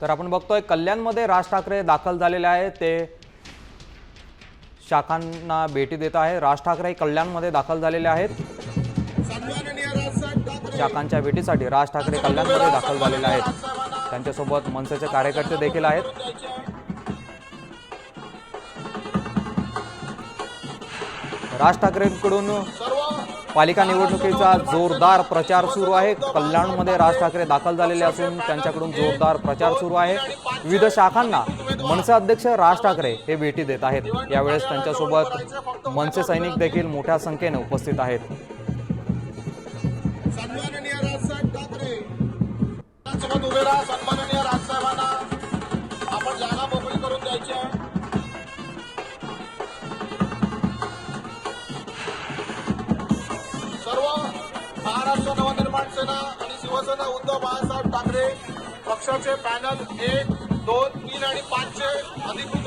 तर आपण बघतोय कल्याणमध्ये राज ठाकरे दाखल झालेले आहेत, ते शाखांना भेटी देत आहे। राज ठाकरे कल्याणमध्ये दाखल झालेले आहेत। शाखांच्या भेटीसाठी राज ठाकरे कल्याणमध्ये दाखल झालेले आहेत। त्यांच्यासोबत मनसेचे कार्यकर्ते देखील आहेत। राज ठाकरेंकडून पालिका निवडणुकीचा जोरदार प्रचार सुरू आहे। कल्याणमध्ये राज ठाकरे दाखल झालेले असून त्यांच्याकडून जोरदार प्रचार सुरू आहे। विविध शाखांना मनसे अध्यक्ष राज ठाकरे हे भेटी देत आहेत। यावेळेस त्यांच्यासोबत मनसे सैनिक देखील मोठ्या संख्येने उपस्थित आहेत। सन्माननीय राजसाहेब ठाकरे सोबत उभे राहा। सन्माननीय राजसाहेबांना आपण जागा मोकळी करून द्यायची आहे। सर्व महाराष्ट्र नवनिर्माण सेना आणि शिवसेना उद्धव बाळासाहेब ठाकरे पक्षाचे पॅनल 1, 2, 3 आणि 5 चे अधिकृत